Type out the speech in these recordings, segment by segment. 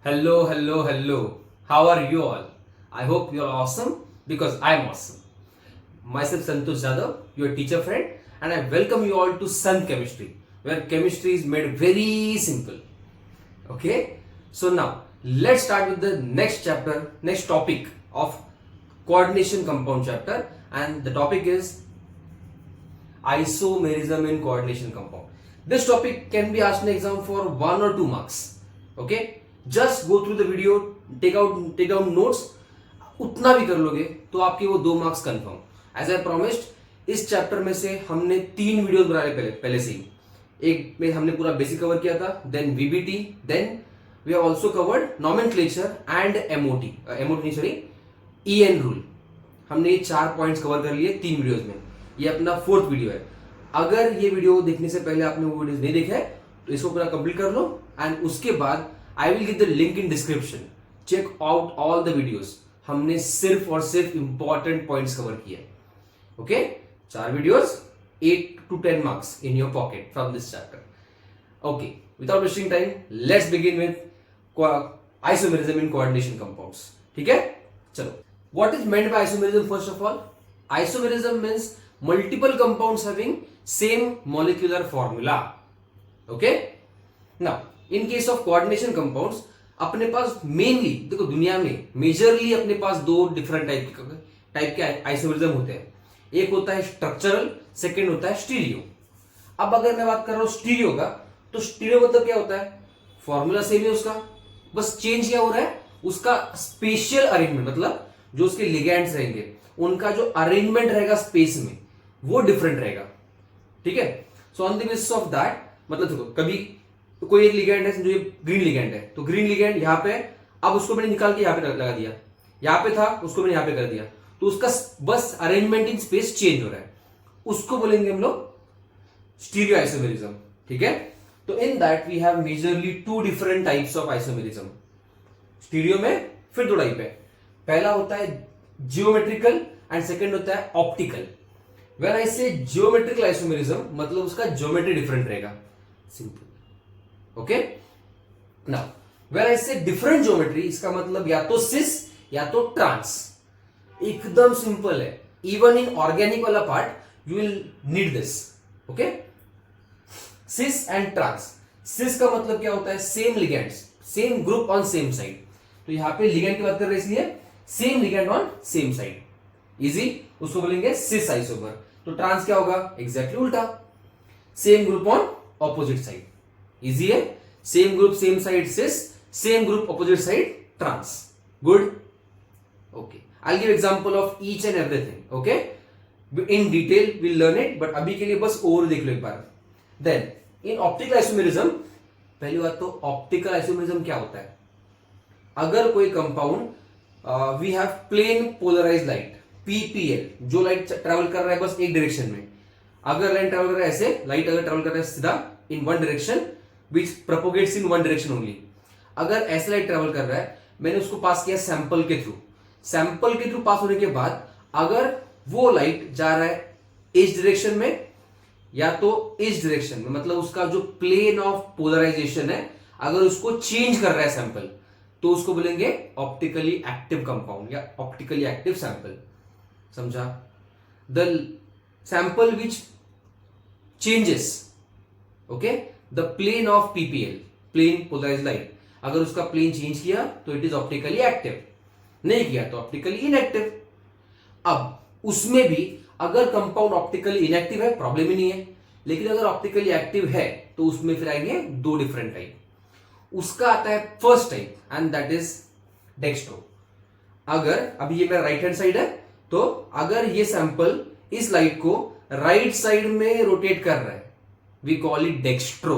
Hello, hello, hello. How are you all? I hope you are awesome because I am awesome. Myself Santosh Jadhav, your teacher friend, and I welcome you all to Sun Chemistry, where chemistry is made very simple. Okay? So now let's start with the next chapter, next topic of coordination compound chapter, and the topic is isomerism in coordination compound. This topic can be asked in exam for 1 or 2 marks. Okay, just go through the video, take down notes. उतना भी कर लोगे तो आपके वो 2 marks confirm. As I promised इस chapter में से हमने 3 वीडियोस बनाए पहले पहले से ही. एक में हमने पूरा बेसिक कवर किया था, then VBT, then we have also covered nomenclature and MOT नहीं सॉरी ईएन रूल. हमने ये 4 पॉइंट्स कवर कर लिए 3 वीडियोस में. ये अपना 4th वीडियो है. अगर ये वीडियो देखने से पहले आपने वो वीडियोस नहीं देखा है तो इसको पूरा कंप्लीट कर लो एंड उसके बाद I will give the link in description. Check out all the videos. हमने सिर्फ और सिर्फ इंपॉर्टेंट पॉइंट्स कवर किए. Okay, 4 videos, 8 to 10 marks in your pocket from this chapter. Okay, without wasting time, let's begin with isomerism in coordination compounds. ठीक है, चलो. What is meant by isomerism first of all? Isomerism means multiple compounds having same molecular formula. Okay? Now, in case of coordination compounds, अपने पास mainly देखो दुनिया में majorly अपने पास 2 different type के isomerism होते हैं. एक होता है स्ट्रक्चरल, सेकंड होता है स्टीरियो. अब अगर मैं बात कर रहा हूं स्टीरियो का, तो स्टीरियो मतलब क्या होता है? फॉर्मूला सेम है उसका, बस चेंज क्या हो रहा है उसका स्पेशियल अरेंजमेंट. मतलब जो उसके लिगैंड्स रहेंगे उनका जो अरेंजमेंट रहेगा स्पेस में वो डिफरेंट रहेगा. ठीक है. So on the basis of that, मतलब देखो कभी कोई एक लिगैंड है जो ग्रीन लिगैंड है, तो ग्रीन लिगैंड यहां पे, अब उसको मैंने निकाल के यहां पे लगा दिया, यहां पे था उसको मैंने यहां पे कर दिया, तो उसका बस अरेंजमेंट इन स्पेस चेंज हो रहा है. उसको बोलेंगे हम लोग स्टीरियो आइसोमेरिज्म. ठीक है. तो in that we have majorly 2 different types of isomerism. Stereo में फिर 2 टाइप है. पहला होता है जियोमेट्रिकल एंड सेकंड होता है ऑप्टिकल. व्हेन आई से जियोमेट्रिकल आइसोमेरिज्म मतलब उसका ज्योमेट्री डिफरेंट रहेगा. Simple. Okay. Now when I से डिफरेंट ज्योमेट्री, इसका मतलब या तो सिस या तो ट्रांस. एकदम सिंपल है. इवन इन ऑर्गेनिक वाला part you will need this. Okay. Cis and trans. Cis का मतलब क्या होता है? Same ligands, same group on same side. तो यहां पे लिगेंड की बात कर रहे हैं इसलिए same ligand on same side. Easy, उसको बोलेंगे सिस आइसोमर. तो ट्रांस क्या होगा? एग्जैक्टली उल्टा, same group on opposite side. Easy है. Same group same side cis, same group opposite side trans. Good. Okay, I give example of each and everything. Okay, in detail will learn it, but अभी के लिए बस over देख लो एक बार. Then in optical isomerism, पहली बात तो ऑप्टिकल आइसोमेरिज्म क्या होता है? अगर कोई compound we have plane polarized light PPL, जो लाइट ट्रेवल कर रहा है बस एक डायरेक्शन में. अगर लाइट ट्रेवल कर रहा है ऐसे, लाइट अगर ट्रेवल कर रहा है सीधा in one direction which propagates in one direction only. अगर ऐसे लाइट ट्रेवल कर रहा है, मैंने उसको पास किया सैंपल के थ्रू. सैंपल के थ्रू पास होने के बाद अगर वो लाइट जा रहा है इस डायरेक्शन में या तो इस डायरेक्शन में, मतलब उसका जो प्लेन ऑफ पोलराइजेशन है अगर उसको चेंज कर रहा है सैंपल, तो उसको बोलेंगे ऑप्टिकली एक्टिव कंपाउंड या ऑप्टिकली एक्टिव सैंपल. समझा? The sample which changes, okay, the plane of PPL, plane polarized light, अगर उसका प्लेन चेंज किया तो इट इज ऑप्टिकली एक्टिव, नहीं किया तो ऑप्टिकली इनएक्टिव. अब उसमें भी अगर कंपाउंड ऑप्टिकली इनएक्टिव है प्रॉब्लम ही नहीं है, लेकिन अगर ऑप्टिकली एक्टिव है तो उसमें फिर आएंगे 2 डिफरेंट टाइप. उसका आता है first type and that is dextro. अगर अभी ये मेरा राइट हैंड साइड है, तो अगर ये सैंपल इस लाइट को राइट साइड में रोटेट कर रहा है वी कॉल इट डेक्स्ट्रो.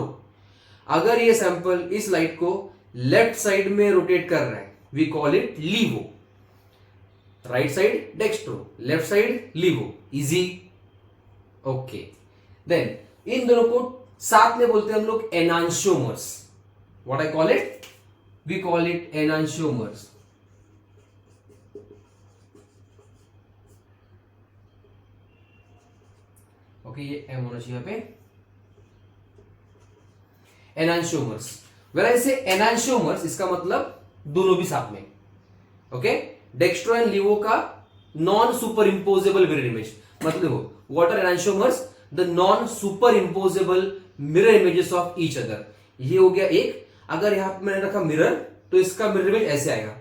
अगर ये सैंपल इस लाइट को लेफ्ट साइड में रोटेट कर रहा है we call it laevo. Right side dextro, left side laevo. Easy. Okay. Then इन दोनों को साथ में बोलते हैं हम लोग enantiomers. What I call it? We call it enantiomers. Okay, ये एम होना चाहिए यहाँ पे. एनांशियोमर्स. वेन आई से एनांशियोमर्स, इसका मतलब दोनों भी साथ में, ओके। डेक्स्ट्रो एंड लिवो का non super imposable mirror image, मतलब what are enantiomers, the non super imposable mirror images of each other. ये हो गया एक। अगर यहां पे मैंने रखा मिरर, तो इसका मिरर इमेज ऐसे आएगा,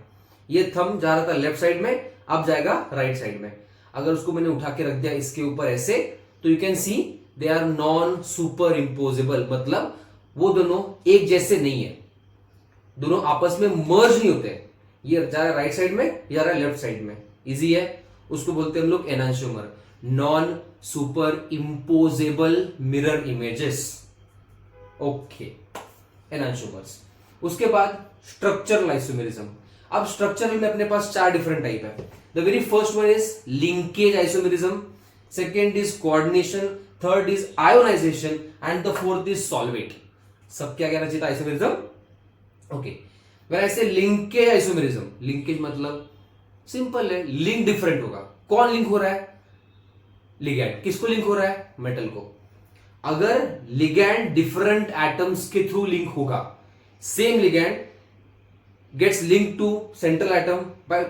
ये थंब जा रहा था लेफ्ट साइड में, अब जाएगा राइट साइड में। अगर उसको मैंने उठा के रख दिया इसके ऊपर ऐसे, तो you can see they are non super imposable, मतलब वो दोनों एक जैसे नहीं है, दोनों आपस में मर्ज नहीं होते। ये जा रहा है राइट साइड में, ये जा रहा है लेफ्ट साइड में, इजी है। उसको बोलते हैं हम लोग enantiomer, non super imposable mirror images, okay, enantiomers. उसके बाद स्ट्रक्चरल आइसोमेरिज्म। अब स्ट्रक्चरल में अपने पास 4 डिफरेंट टाइप है। The very first one is linkage isomerism, second is coordination, third is ionization and the fourth is solvate. सब क्या कहना चाहिए था आइसोमेरिज्म, ओके। व्हेन आई से लिंकेज आइसोमेरिज्म, लिंकेज मतलब सिंपल है, लिंक डिफरेंट होगा। कौन लिंक हो रहा है, लिगैंड। किसको लिंक हो रहा है, मेटल को। अगर लिगैंड डिफरेंट एटम्स के थ्रू लिंक होगा, same ligand gets link to central atom by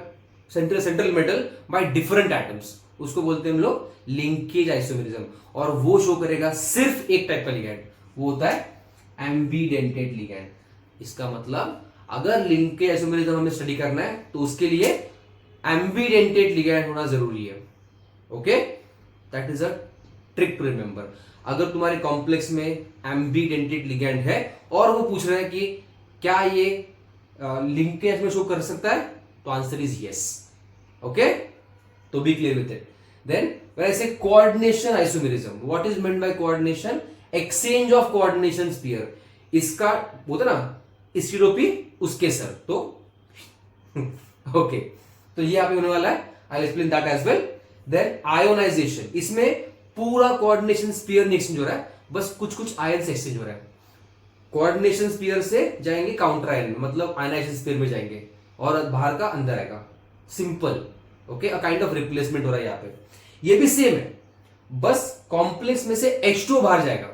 central metal by different atoms, उसको बोलते हैं हम लोग लिंकेज आइसोमेरिज्म। और वो शो करेगा सिर्फ एक टाइप का लिगैंड, वो होता है एम्बीडेंटेड लिगैंड। इसका मतलब अगर लिंकेज आइसोमेरिज्म हमें स्टडी करना है तो उसके लिए एम्बीडेंटेड लिगैंड होना जरूरी है, okay. That is a trick to remember. अगर तुम्हारे कॉम्प्लेक्स में एम्बीडेंटेड लिगैंड है और वो पूछ रहे हैं कि क्या ये लिंकेज में शो कर सकता है, तो आंसर इज यस, ओके। तो be clear with it. Then when I say coordination isomerism, what is meant by coordination, exchange of coordination sphere. इसका बोलते ना इसकी टोपी उसके सर, तो ओके तो ये आप होने वाला है, I explain that as well. Then ionization, इसमें पूरा कोऑर्डिनेशन स्फीयर नहीं एक्सचेंज हो रहा है, बस कुछ कुछ आयन से एक्सचेंज हो रहा है। कोऑर्डिनेशन स्फीयर से जाएंगे काउंटर आयन में, मतलब आयनाइजेशन स्फीयर में जाएंगे और बाहर का अंदर आएगा, simple, okay. A kind of replacement हो रहा है यहाँ पे। ये भी सेम है, बस कॉम्प्लेक्स में से H2 बाहर जाएगा,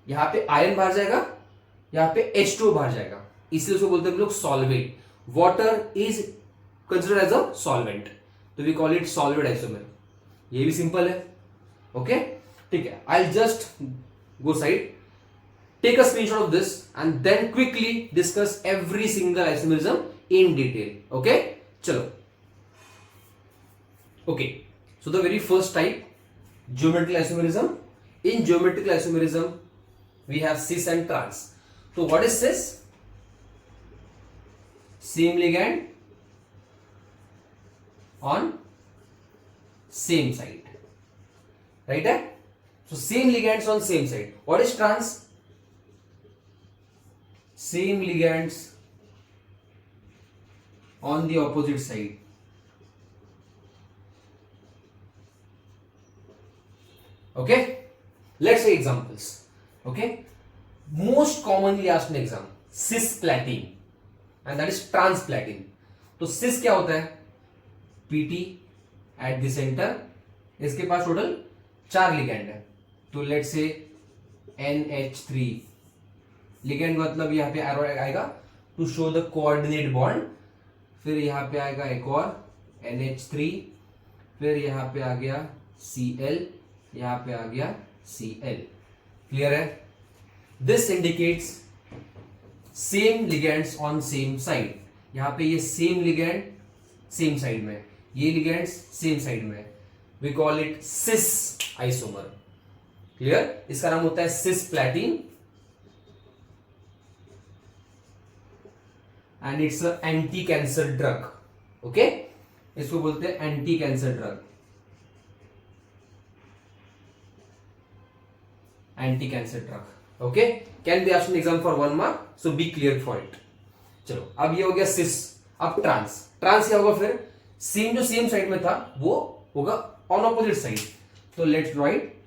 यहां पे आयन बाहर जाएगा, यहां पे H2 बाहर जाएगा, इसलिए उसको बोलते हैं हम लोग solvate. Water is considered as a solvent, तो we call it solvate isomer. ये भी सिंपल है, ओके, ठीक है। I just go side, take a screenshot of this and then quickly discuss every single isomerism in detail, okay? Chalo, okay, so the very first type, geometrical isomerism. In geometrical isomerism we have cis and trans. So what is cis? Same ligand on same side, right? So same ligands on same side. What is trans? Same ligands on the opposite side. Okay, let's say examples. Okay, most commonly asked in exam, cisplatin and that is transplatin. तो cis क्या होता है, Pt at the center, इसके पास total 4 ligand है, तो let's say NH3 ligand, मतलब यहाँ पे एरो आएगा to show the coordinate bond, फिर यहाँ पे आएगा एक और NH3, फिर यहाँ पे आ गया Cl, यहाँ पे आ गया Cl, क्लियर है। This indicates same ligands on same side, यहाँ पे ये सेम लिगेंड सेम साइड में, ये लिगेंड्स सेम साइड में, we call it cis isomer, clear. इसका नाम होता है cisplatin and it's anti cancer drug, okay. इसको बोलते हैं anti cancer drug, anti cancer drug, okay. Can be asked in exam for 1 mark, so be clear for it. चलो, अब ये हो गया सिस। अब ट्रांस, ट्रांस क्या होगा, फिर सेम जो सेम साइड में था वो होगा ऑन ऑपोजिट साइड, तो लेट्स राइट,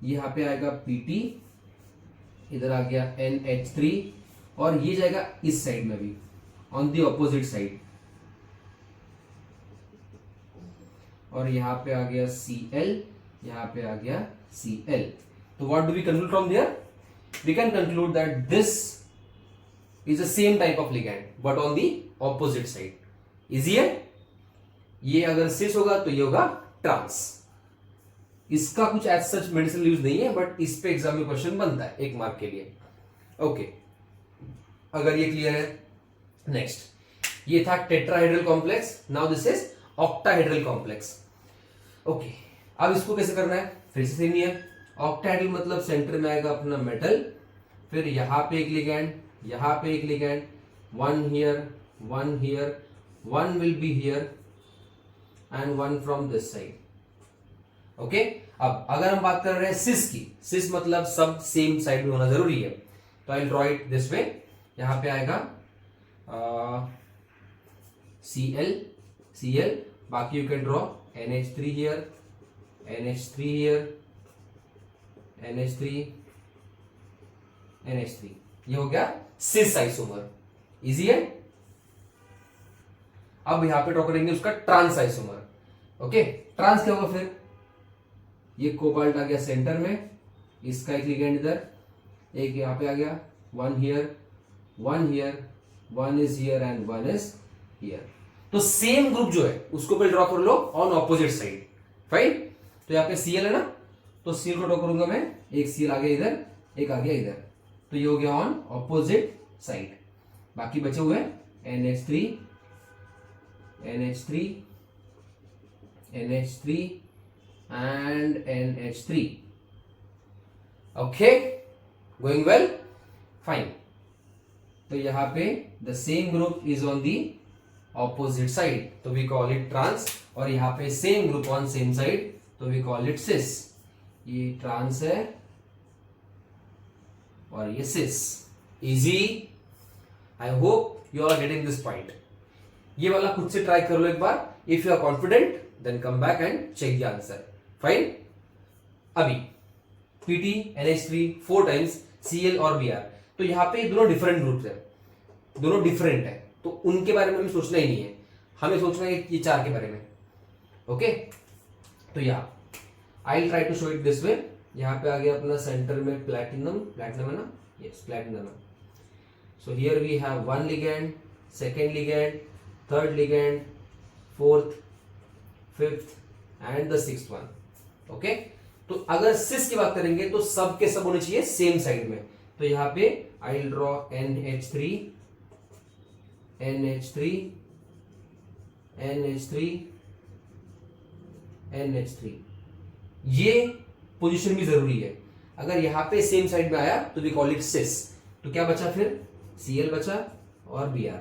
यहां पे आएगा Pt, इधर आ गया NH3 और ये जाएगा इस साइड में भी ऑन दी ऑपोजिट साइड, और यहां पे आ गया Cl, यहां पे आ गया Cl। तो what do we conclude from there, we can conclude that this is the same type of ligand but on the opposite side. Easy है. ये अगर सिस होगा तो ये होगा ट्रांस. इसका कुछ एज सच मेडिसिनल यूज नहीं है बट इस पे एग्जाम में क्वेश्चन बनता है 1 मार्क के लिए. ओके, अगर ये क्लियर है. नेक्स्ट, ये था tetrahedral complex. Now this is octahedral complex. Okay, अब इसको कैसे करना है, फिर से सेम ही है. ऑक्टाहेड्रल मतलब सेंटर में आएगा अपना मेटल, फिर यहां पे एक लिगैंड, यहां पे एक ligand, one here, one here, one will be here and one from this side. Okay, अब अगर हम बात कर रहे हैं सिस की, सिस मतलब सब सेम साइड में होना जरूरी है. तो आई ड्रॉ इट दिस वे. यहां पे आएगा Cl, Cl, बाकी you can draw NH3 here, NH3 here, NH3, NH3. ये हो गया सिस आइसोमर. इजी है. अब यहां पे ड्रॉ करेंगे उसका ट्रांस आइसोमर. ओके, ट्रांस क्या होगा फिर, ये कोबाल्ट आ गया सेंटर में, इसका एक लिगेंड इधर, एक यहां पे आ गया, one here, one here, one is here and one is here. तो सेम ग्रुप जो है उसको पहले ड्रॉ कर लो ऑन ऑपोजिट साइड. फाइन. तो यहां पे Cl है ना, तो Cl को ड्रॉ करूंगा मैं, एक Cl आ गया इधर, एक आ गया इधर, तो ये हो गया ऑन ऑपोजिट साइड. बाकी बचे हुए NH3, NH3, NH3 and NH3. Okay, going well, fine. तो यहां पे the same group is on the opposite side, तो we call it trans. और यहां पे same group on same side, तो we call it cis. ये ट्रांस है और ये cis. Easy. I hope you are getting this point. ये वाला खुद से ट्राई कर लो एक बार. If you are confident then come back and check the answer. Fine. अभी Pt, NH3 4 टाइम्स Cl और Br. तो यहां पे दोनों डिफरेंट ग्रुप्स है, दोनों डिफरेंट है, तो उनके बारे में हमें सोचना ही नहीं है. हमें सोचना है ये 4 के बारे में. ओके, तो यहां I will try to show it this way. यहां पे आ गया अपना सेंटर में प्लैटिनम, प्लैटिनम है ना, यस प्लैटिनम है. So here we have one ligand, second ligand, third ligand, fourth, fifth and the sixth one. Okay, तो अगर सिस की बात करेंगे तो सब के सब होने चाहिए सेम साइड में. तो यहां पे I will draw NH3, NH3, NH3, NH3. ये पोजीशन भी जरूरी है. अगर यहां पे सेम साइड में आया तो वी कॉल इट सिस. तो क्या बचा फिर, Cl बचा और Br.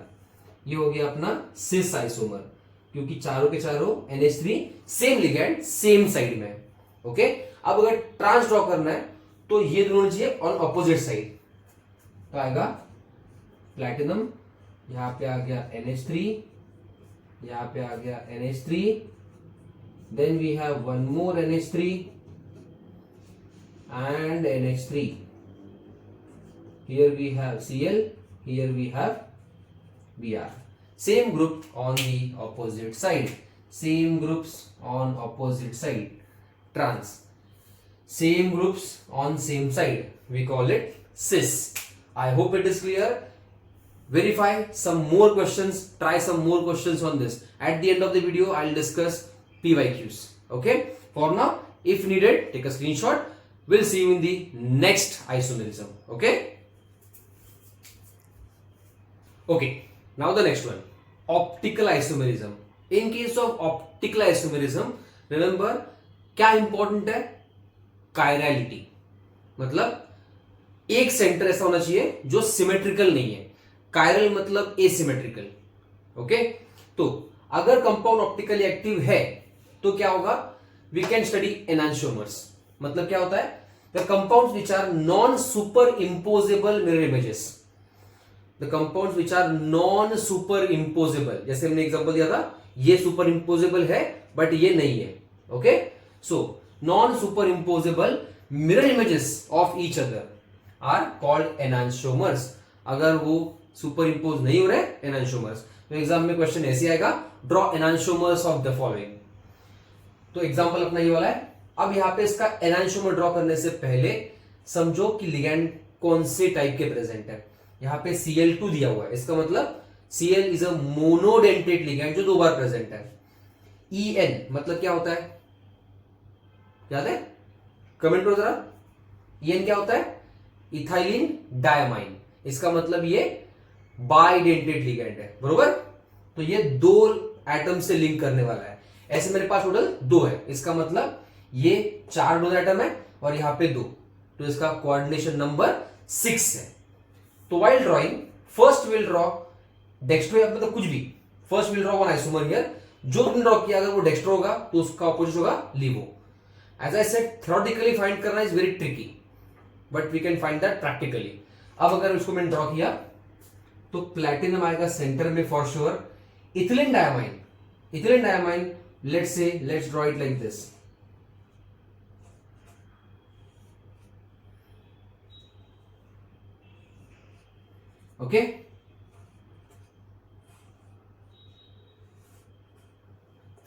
ये हो गया अपना सिस आइसोमर, क्योंकि चारों के चारों NH3 same ligand same side में. ओके, अब अगर ट्रांस ड्रॉ करना है तो ये दोनों चाहिए ऑन ऑपोजिट साइड. तो आएगा प्लैटिनम, यहां पे आ गया NH3, यहां पे आ गया NH3, then we have one more NH3 and NH3. Here we have Cl, here we have Br. Same group on the opposite side. Same groups on opposite side. Trans. Same groups on same side. We call it cis. I hope it is clear. Verify some more questions. Try some more questions on this. At the end of the video, I'll discuss PYQs. Okay? For now, if needed, take a screenshot. We'll see you in the next isomerism. Okay? Okay. Now the next one. Optical isomerism. In case of optical isomerism, remember क्या important है, chirality. मतलब एक centre ऐसा होना चाहिए जो symmetrical नहीं है. कायरल मतलब एसिमेट्रिकल. ओके, तो अगर कंपाउंड ऑप्टिकली एक्टिव है तो क्या होगा, वी कैन स्टडी एनांशियोमर्स. मतलब क्या होता है, the compounds which are non super imposable mirror images. The compounds which are non super imposable, जैसे हमने एग्जांपल दिया था, ये सुपर इंपोजेबल है बट ये नहीं है. Okay, so non super imposable mirror images of each other are called enantiomers. अगर वो सुपर इंपोज नहीं हो रहे एनांशियोमर्स. तो एग्जाम में क्वेश्चन ऐसे आएगा, draw enantiomers of the following. तो एग्जांपल अपना ये वाला है. अब यहां पे इसका एनांशियोमर ड्रॉ करने से पहले समझो कि लिगैंड कौन से टाइप के प्रेजेंट है. यहाँ पे Cl2 दिया हुआ है, इसका मतलब Cl is a monodentate ligand जो 2 बार प्रेजेंट है। En मतलब क्या होता है, याद है? कमेंट करो जरा। En क्या होता है? इथाइलिन डायमाइन, इसका मतलब ये बाइडेंटेट लिगैंड है, बरोबर। तो ये 2 एटम से लिंक करने वाला है। ऐसे मेरे पास टोटल 2 है, इसका मतलब ये 4 डोनर एटम है और यहां पे 2, तो इसका कोऑर्डिनेशन नंबर 6 है। तो while drawing first will draw dextro, मतलब कुछ भी, first will draw one isomer here, जो तुमने ड्रॉ किया अगर वो डेक्स्ट्रो होगा तो उसका ऑपोजिट होगा laevo. As I said theoretically find करना is very tricky, but we can find that practically. अब अगर इसको मैंने ड्रॉ किया तो प्लैटिनम आएगा सेंटर में for sure. Ethylene diamine let's draw it like this. Okay,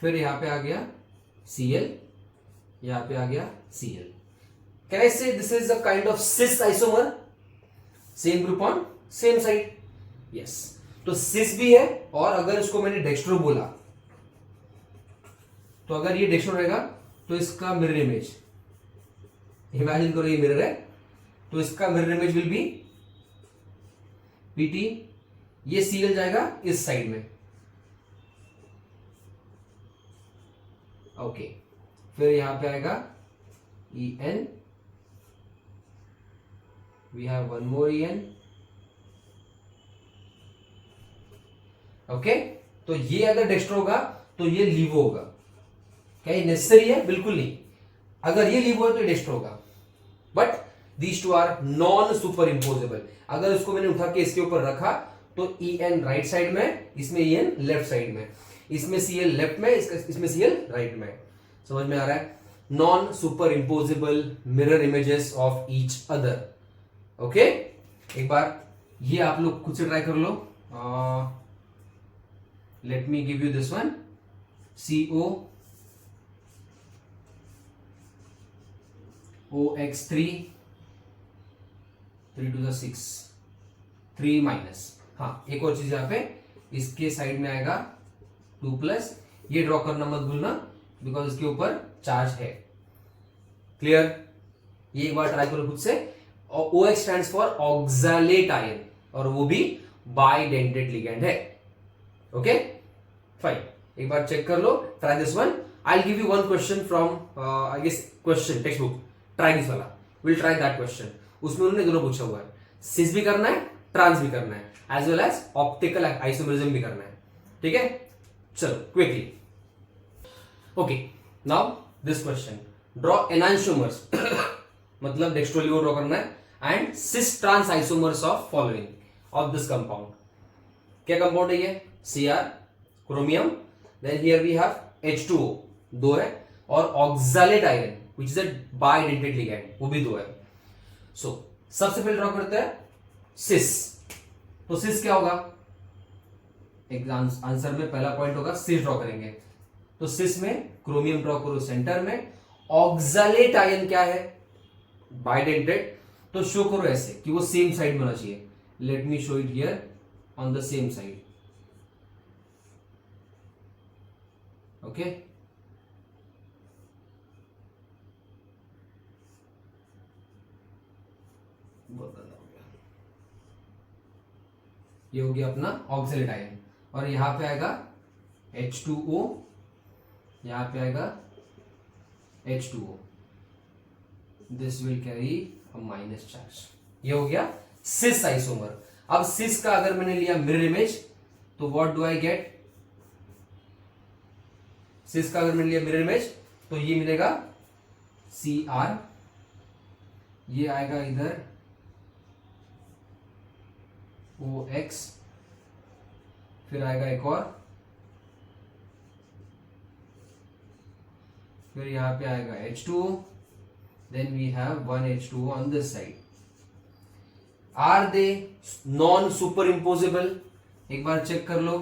फिर यहां पे आ गया Cl, यहां पे आ गया Cl। कैन आई से this is a kind of cis isomer, same group on same side. Yes, तो सिस भी है, और अगर इसको मैंने डेक्स्ट्रो बोला तो अगर ये डेक्स्ट्रो रहेगा तो इसका मिरर इमेज, इमेजिन करो ये मिरर है, तो इसका mirror image will be Pt, ये Cl जाएगा इस साइड में। ओके, फिर यहां पे आएगा En, we have one more En। Okay, तो ये अगर डेक्स्ट्रो होगा तो ये लीवो होगा। क्या ये नेसेसरी है? बिल्कुल नहीं। अगर ये लीवो है तो ये डेक्स्ट्रो होगा, but these two are non super imposable. अगर इसको मैंने उठा के इसके ऊपर रखा तो En राइट साइड में, इसमें En लेफ्ट साइड में, इसमें Cl लेफ्ट में, इसमें Cl राइट में। समझ में आ रहा है? Non super imposable mirror images of each other. Okay, एक बार ये आप लोग खुद से ट्राई कर लो। Let me give you this one, CO OX3 3 to the 6 3 minus. हाँ, एक और चीज यहाँ पे इसके साइड में आएगा 2+, ये ड्रॉ करना मत भूलना बिकॉज इसके ऊपर चार्ज है। क्लियर? ये एक बार ट्राई करो खुद से। और OX stands for oxalate ion, और वो भी बाइडेंटेट लिगैंड है। ओके फाइन, एक बार चेक कर लो, try this one. I give you one question from I guess question text book, try this वाला, विल ट्राई दैट क्वेश्चन। उसमें उन्होंने दोनों पूछा हुआ है, सिस भी करना है, ट्रांस भी करना है, as well as optical isomerism भी करना है। ठीक है, चलो quickly. Okay, now this question, draw enantiomers मतलब डेक्स्ट्रोलिवो ड्रॉ करना है, and cis trans isomers of following of this compound. क्या कंपाउंड है ये? Cr, chromium, then here we have H2O 2 है, और oxalate iron which is a bidentate ligand, वो भी 2 है। सो सबसे पहले ड्रॉ करते हैं सिस। तो सिस क्या होगा? एग्जाम आंसर में पहला पॉइंट होगा सिस ड्रॉ करेंगे। तो सिस में क्रोमियम ड्रॉ करो सेंटर में, ऑक्सैलेट आयन क्या है? बाइडेंटेट। तो शो करो ऐसे कि वो सेम साइड में होना चाहिए। Let me show it here on the same side. Okay, ये हो गया अपना ऑक्सैलेट आयन, और यहां पे आएगा H2O, यहां पे आएगा H2O, this will carry a minus charge. ये हो गया सिस आइसोमर। अब सिस का अगर मैंने लिया मिरर इमेज तो व्हाट डू आई गेट? सिस का अगर मैंने लिया मिरर इमेज तो ये मिलेगा Cr, ये आएगा इधर OX, फिर आएगा एक और, फिर यहां पे आएगा H2O, then we have one H2O on this side. Are they non super imposable? एक बार चेक कर लो।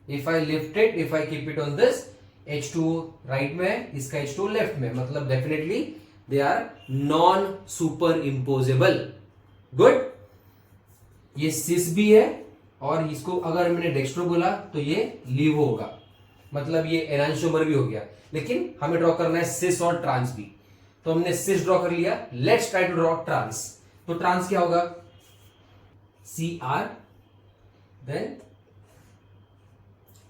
If I lift it, if I keep it on this, H2O right में है, इसका H2O लेफ्ट में, मतलब definitely they are non super imposable. Good, ये सिस भी है, और इसको अगर मैंने डेक्स्ट्रो बोला तो ये लीवो होगा, मतलब ये एनांशोमर भी हो गया। लेकिन हमें ड्रॉ करना है सिस और ट्रांस भी, तो हमने सिस ड्रॉ कर लिया। Let's try to draw trans. तो ट्रांस क्या होगा, C R, then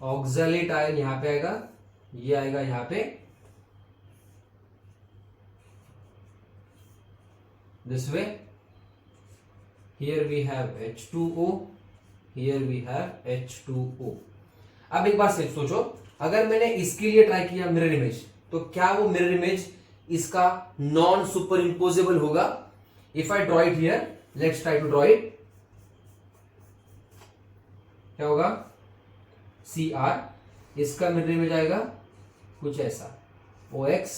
oxalate ion यहां पे आएगा, ये आएगा यहां पे, this way, here we have H2O, here we have H2O। अब एक बात सोचो, अगर मैंने इसके लिए ट्राई किया मिरर इमेज, तो क्या वो मिरर इमेज इसका नॉन सुपर इंपोजेबल होगा? If I draw it here, let's try to draw it. क्या होगा, सी आर, इसका मिरर इमेज आएगा कुछ ऐसा, OX,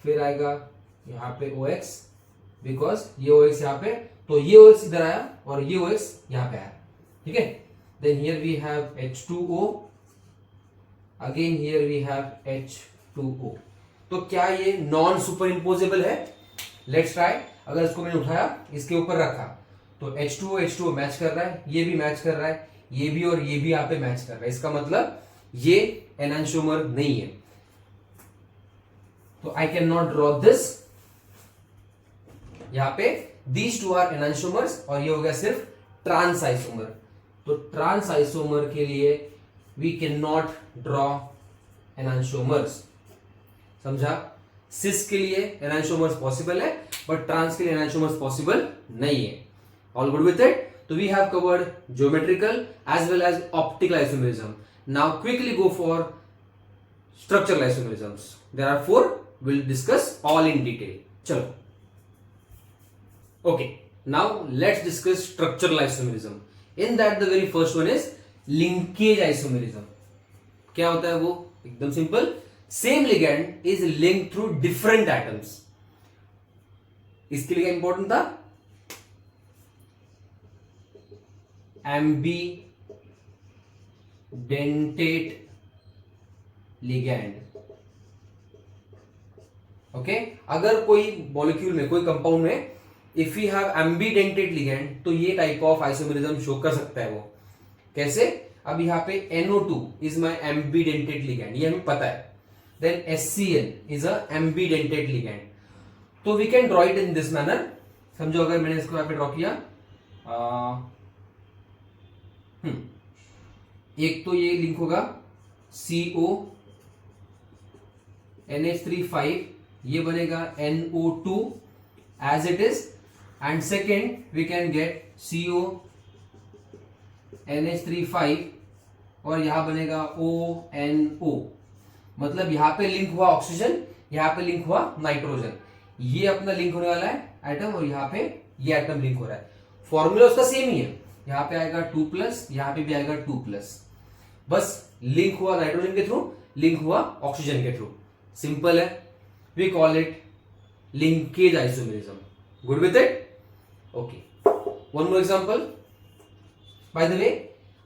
फिर आएगा यहां पे OX, बिकॉज ये OX यहां पे, तो ये OX इधर आया और ये OX यहां पे आया, ठीक है। Then here we have H2O, again here we have H2O। तो क्या ये नॉन सुपर इंपोजेबल है? Let's try. अगर इसको मैंने उठाया, इसके ऊपर रखा, तो H2O H2O मैच कर रहा है, ये भी मैच कर रहा है, ये भी और ये भी यहां पे मैच कर रहा है, इसका मतलब ये एनांशोमर नहीं है। तो I can not draw this. यहां पे दीज टू आर एनांशोमर्स, और ये हो गया सिर्फ ट्रांस आइसोमर। तो ट्रांस आइसोमर के लिए we can not draw enantiomers, समझा? सिस के लिए एनांशोमर्स पॉसिबल है, बट ट्रांस के लिए एनांशोमर्स पॉसिबल नहीं है। All good with it? तो we have covered geometrical as well as optical isomerism. Now quickly go for structural isomerisms. There are 4, will discuss all in detail. चलो, okay, now let's discuss structural isomerism. In that the very first one is linkage isomerism. क्या होता है वो? एकदम simple, same ligand is linked through different atoms. इसके लिए क्या important था? ambidentate ligand। ओके, अगर कोई मॉलिक्यूल में, कोई कंपाउंड में इफ यू हैव एम्बीडेंटेड लिगैंड, तो ये टाइप ऑफ आइसोमेरिज्म शो कर सकता है। वो कैसे? अब यहाँ पे NO2 इज माय एम्बीडेंटेड लिगैंड, ये हमें पता है। Then HCl is a ambidentate ligand. तो we can draw it in this manner. समझो, अगर मैंने इसको यहाँ पे ड्रॉ किया, एक तो ये लिंक होगा CO NH3 ये बनेगा NO2 as it is, and second we can get CO NH3 और यहां बनेगा ONO। मतलब यहां पे लिंक हुआ ऑक्सीजन, यहां पे लिंक हुआ नाइट्रोजन, ये अपना लिंक होने वाला है एटम, और यहां पे ये एटम लिंक हो रहा है। फॉर्मूला उसका सेम ही है, यहां पे आएगा 2+, यहां पे भी आएगा 2+, बस लिंक हुआ नाइट्रोजन के थ्रू, लिंक हुआ ऑक्सीजन के थ्रू। सिंपल है, we call it linkage isomerism. Good with it? Okay. One more example. By the way,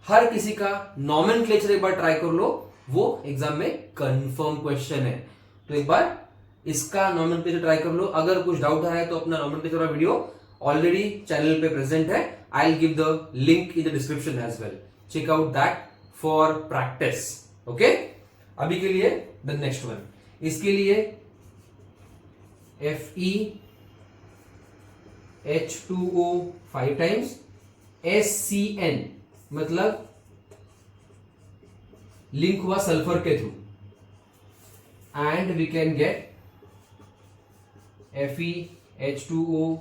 हर किसी का नॉमेनक्लेचर एक बार ट्राई कर लो, वो एग्जाम में कंफर्म क्वेश्चन है। तो एक बार इसका नॉमेनक्लेचर ट्राई कर लो। अगर कुछ डाउट आ रहा है तो अपना नॉमेनक्लेचर वाला वीडियो ऑलरेडी चैनल पे प्रेजेंट है, I will give the link in the description as well. Check out that for practice. Okay, अभी के लिए द नेक्स्ट वन। इसके लिए FeH2O 5 times, SCN मतलब लिंक हुआ सल्फर के थ्रू, and we can get FeH2O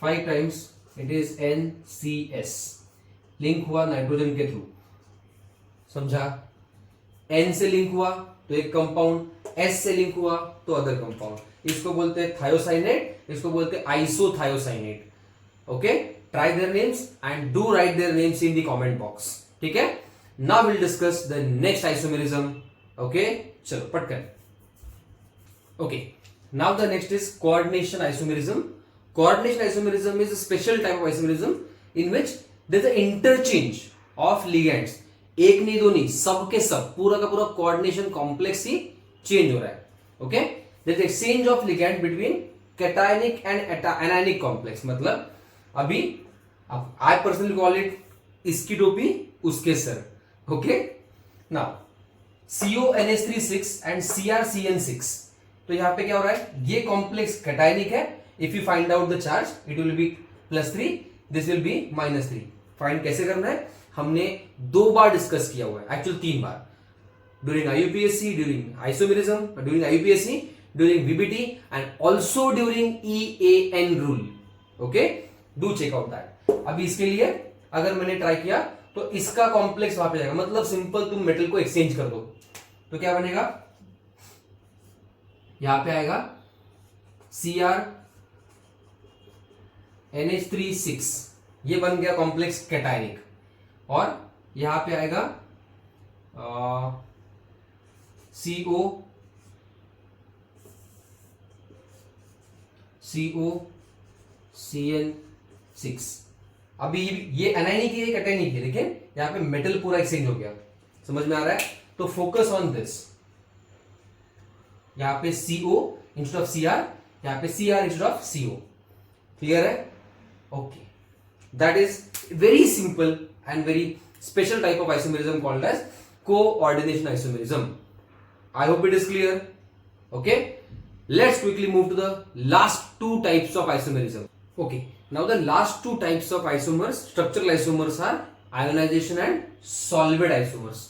5 times, it is NCS, link हुआ नाइट्रोजन के थ्रू। समझा? N से लिंक हुआ तो एक कंपाउंड, S से लिंक हुआ तो अदर कंपाउंड। इसको बोलते हैं थायोसाइनेट, इसको बोलते हैं isothiocyanate. Okay, try their names and do write their names in the comment box. ठीक है, now will discuss the next isomerism. Okay, चलो पटकन। Okay, now the next is coordination isomerism. Coordination isomerism is a special type of isomerism in which there is a interchange of ligands. एक नहीं दो नहीं, सब के सब, पूरा का पूरा कोऑर्डिनेशन कॉम्प्लेक्स ही चेंज हो रहा है। Okay, there is exchange of ligand between cationic and anionic complex. मतलब अभी आई पर्सनली कॉल इट इसकी टोपी उसके sir. Okay, now CONH36 and CrCN6. तो यहां पे क्या हो रहा है, ये कॉम्प्लेक्स कैटायनिक है. If you find out the charge it will be +3, this will be -3. Find कैसे करना है, हमने 2 बार डिस्कस किया हुआ है, एक्चुअली 3 बार. During IUPAC, during isomerism, during IUPAC, during VBT and also during EAN rule. Okay, do check out that. अभी इसके लिए अगर मैंने ट्राई किया तो इसका कॉम्प्लेक्स वहां पे जाएगा, मतलब सिंपल तुम मेटल को एक्सचेंज कर दो तो क्या बनेगा, यहां पे आएगा CrNH36, ये बन गया कॉम्प्लेक्स कैटायनिक. और यहां पे आएगा COCN6. अभी ये एनायनिक है, कैटायनिक है, लेकिन यहां पे मेटल पूरा एक्सचेंज हो गया. समझ में आ रहा है, तो फोकस ऑन दिस. यहां पे CO इंस्टेड ऑफ CR, यहां पे CR instead of CO. Clear है? Okay, that is very simple and very special type of isomerism called as coordination isomerism. I hope it is clear. Okay, let's quickly move to the last 2 types of isomerism. Okay, now the last 2 types of isomers, structural isomers, are ionization and solvent isomers.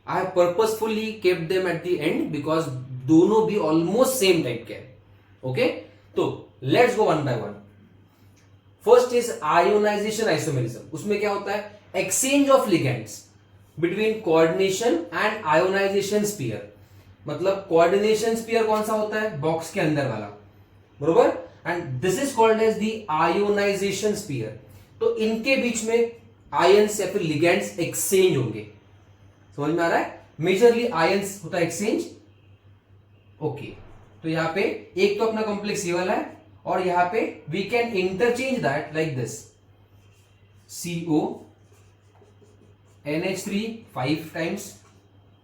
I have purposefully kept them at the end because दोनों भी almost same type के हैं. Okay, तो let's go one by one. First is ionization isomerism. उसमें क्या होता है, exchange of ligands between coordination and ionization sphere. मतलब कोऑर्डिनेशन स्फीयर कौन सा होता है, बॉक्स के अंदर वाला, बरोबर. And this is called as the ionization sphere. तो इनके बीच में आयंस या फिर लिगेंड्स एक्सचेंज होंगे. समझ में आ रहा है, मेजरली आयंस होता है एक्सचेंज. ओके, तो यहां पे एक तो अपना कॉम्प्लेक्स ये वाला है, और यहां पे we can interchange that like this, CONH3 5 times,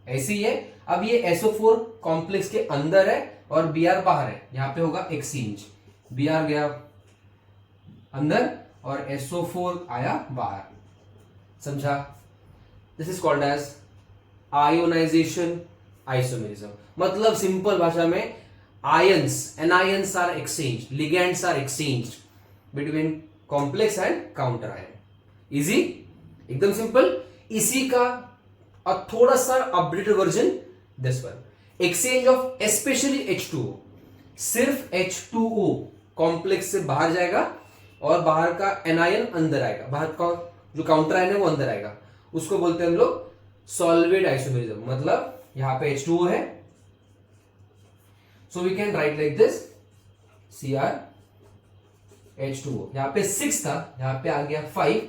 ऐसे ही है. अब ये SO4 कॉम्प्लेक्स के अंदर है और Br बाहर है, यहां पे होगा एक्सचेंज. Br गया अंदर और SO4 आया बाहर. समझा? This is called as ionisation isomerism. मतलब सिंपल भाषा में ions, anions are exchange, ligands are exchange between complex and counter ion. Easy, एकदम सिंपल. इसी का थोड़ा सा updated version, this one, exchange of specially H2O. सिर्फ H2O कॉम्प्लेक्स से बाहर जाएगा और बाहर का एनायन अंदर आएगा, बाहर का जो काउंटर आयन है वो अंदर आएगा. उसको बोलते हैं हम लोग सॉल्वेट आइसोमेरिज्म. मतलब यहां पे H2O है, so we can write like this CrH2O. यहां पे 6 था, यहां पे आ गया 5.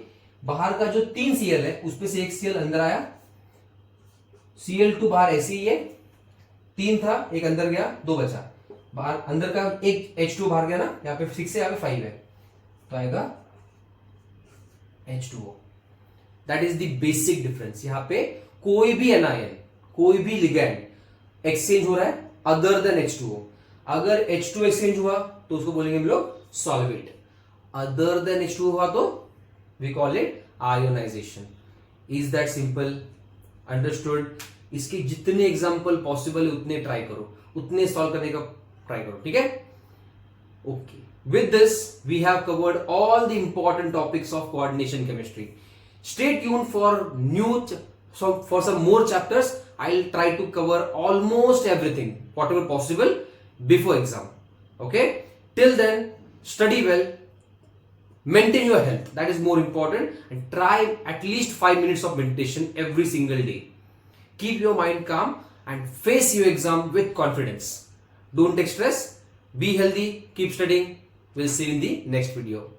बाहर का जो 3 Cl है उसपे से एक Cl अंदर आया, Cl2 बाहर ऐसे ही है, 3 था, एक अंदर गया, 2 बचा. बाहर अंदर का एक H2 बाहर गया ना, यहाँ पे 6 है, यहाँ पे 5 है, तो आएगा H2O. That is the basic difference. यहाँ पे कोई भी एनायन, कोई भी लिगैंड एक्सचेंज हो रहा है अदर देन H2O. अगर H2 एक्सचेंज हुआ तो उसको बोलेंगे हम लोग सॉल्वेट. अदर देन H2O हुआ तो we call it ionisation. Is that simple? Understood? इसके जितने एग्जाम्पल पॉसिबल है उतने ट्राई करो, उतने सॉल्व करने का ट्राई करो. ठीक है? Okay, with this we have covered all the important topics of coordination chemistry. Stay tune for new for some more chapters. I'll try to cover almost everything whatever possible before exam. Okay, till then study well, maintain your health, that is more important, and try at least 5 minutes of meditation every single day. Keep your mind calm and face your exam with confidence. Don't take stress, be healthy, keep studying. We'll see you in the next video.